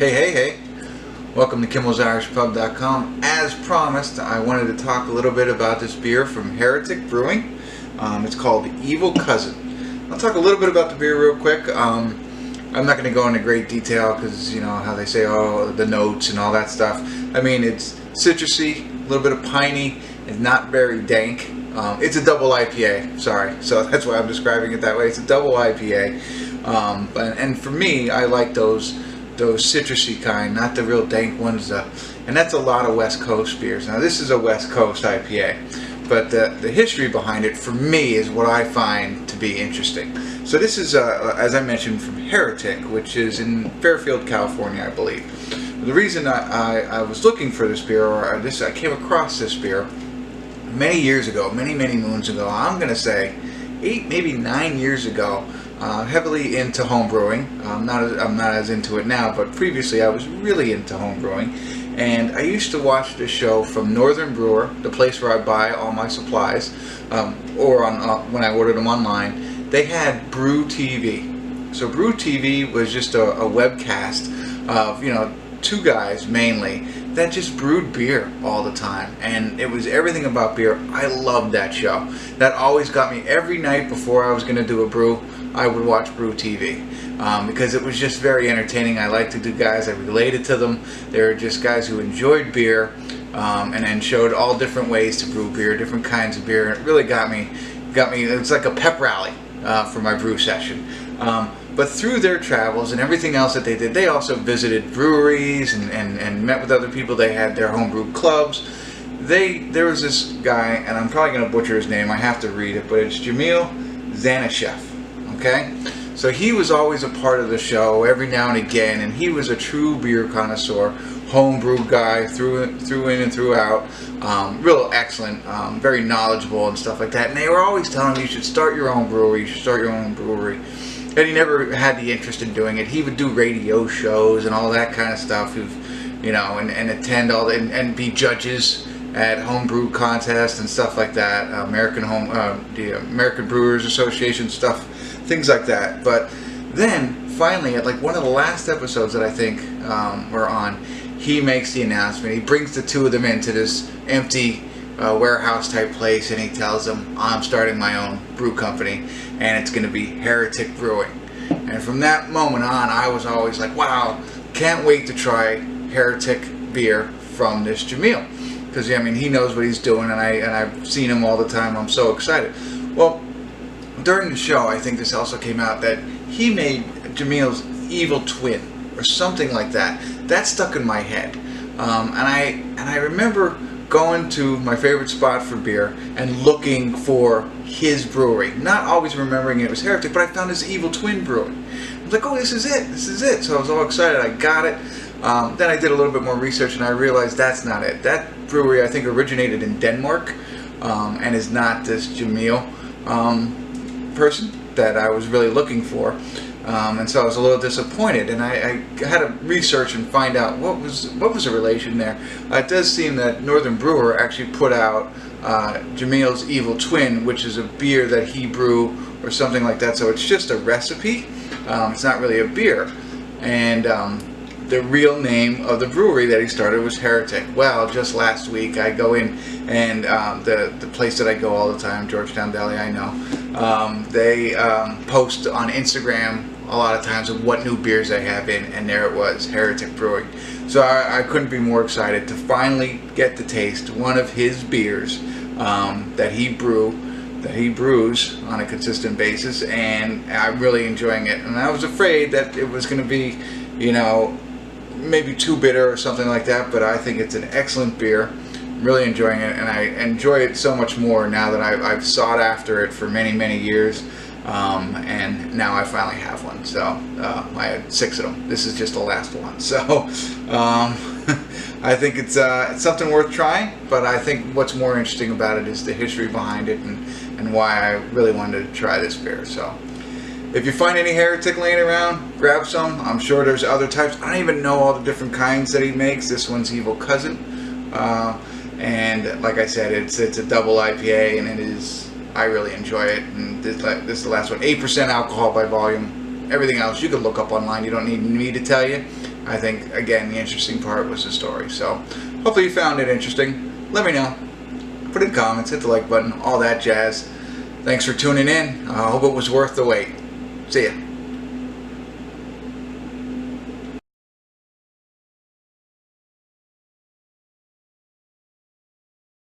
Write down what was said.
Hey. Welcome to KimmelsIrishPub.com. As promised, I wanted to talk a little bit about this beer from Heretic Brewing. It's called Evil Cousin. I'll talk a little bit about the beer real quick. I'm not going to go into great detail because, you know, how they say, oh, the notes and all that stuff. I mean, it's citrusy, a little bit of piney. It's not very dank. It's a double IPA, sorry. So that's why I'm describing it that way. It's a double IPA. And for me, I like those citrusy kind, not the real dank ones. And that's a lot of West Coast beers. Now this is a West Coast IPA, but the history behind it for me is what I find to be interesting. So this is, as I mentioned, from Heretic, which is in Fairfield, California, I believe. The reason I was looking for this beer, or I came across this beer many years ago, many moons ago. I'm going to say 8, maybe 9 years ago. Heavily into home brewing. I'm not as into it now, but previously I was really into home brewing, and I used to watch this show from Northern Brewer, the place where I buy all my supplies, or on when I ordered them online. They had Brew TV. So Brew TV was just a webcast of, you know, two guys mainly that just brewed beer all the time, and it was everything about beer. I loved that show. That always got me every night before I was going to do a brew. I would watch Brew TV because it was just very entertaining. I liked the guys. I related to them. They were just guys who enjoyed beer and then showed all different ways to brew beer, different kinds of beer. It really got me. It's like a pep rally for my brew session. But through their travels and everything else that they did, they also visited breweries and met with other people. They had their homebrew clubs. There was this guy, and I'm probably going to butcher his name. I have to read it, but it's Jamil Zanasheff. Okay, so he was always a part of the show every now and again, and he was a true beer connoisseur, homebrew guy through in and throughout. Real excellent, very knowledgeable and stuff like that. And they were always telling him, you should start your own brewery. You should start your own brewery. And he never had the interest in doing it. He would do radio shows and all that kind of stuff, you know, and attend all and be judges at homebrew contests and stuff like that. The American Brewers Association stuff. Things like that. But then finally, at like one of the last episodes that I think we're on, he makes the announcement. He brings the two of them into this empty warehouse type place, and he tells them, I'm starting my own brew company, and it's going to be Heretic Brewing. And from that moment on, I was always like, wow, can't wait to try Heretic beer from this Jamil, because I mean, he knows what he's doing, and I've seen him all the time. I'm so excited. Well, during the show, I think this also came out that he made Jamil's Evil Twin or something like that. That stuck in my head, and I remember going to my favorite spot for beer and looking for his brewery. Not always remembering it was Heretic, but I found this Evil Twin Brewing. I was like, oh, this is it. So I was all excited. I got it. Then I did a little bit more research, and I realized that's not it. That brewery, I think, originated in Denmark, and is not this Jamil person that I was really looking for, and so I was a little disappointed, and I had to research and find out what was the relation there. It does seem that Northern Brewer actually put out Jamil's Evil Twin, which is a beer that he brewed or something like that, so it's just a recipe. It's not really a beer. And the real name of the brewery that he started was Heretic. Well, just last week I go in, and the place that I go all the time, Georgetown Deli, I know, they post on Instagram a lot of times of what new beers they have in, and there it was, Heretic Brewing. So I couldn't be more excited to finally get to taste one of his beers that he brews on a consistent basis, and I'm really enjoying it. And I was afraid that it was going to be, you know, maybe too bitter or something like that, but I think it's an excellent beer. I'm really enjoying it, and I enjoy it so much more now that I've sought after it for many years, and now I finally have one. So I had 6 of them. This is just the last one. So I think it's something worth trying, but I think what's more interesting about it is the history behind it and why I really wanted to try this beer. So if you find any Heretic laying around, grab some. I'm sure there's other types. I don't even know all the different kinds that he makes. This one's Evil Cousin. And like I said, it's a double IPA, and it is, I really enjoy it. And this is the last one. 8% alcohol by volume. Everything else you can look up online. You don't need me to tell you. I think, again, the interesting part was the story. So hopefully you found it interesting. Let me know. Put in comments, hit the like button, all that jazz. Thanks for tuning in. I hope it was worth the wait. See ya.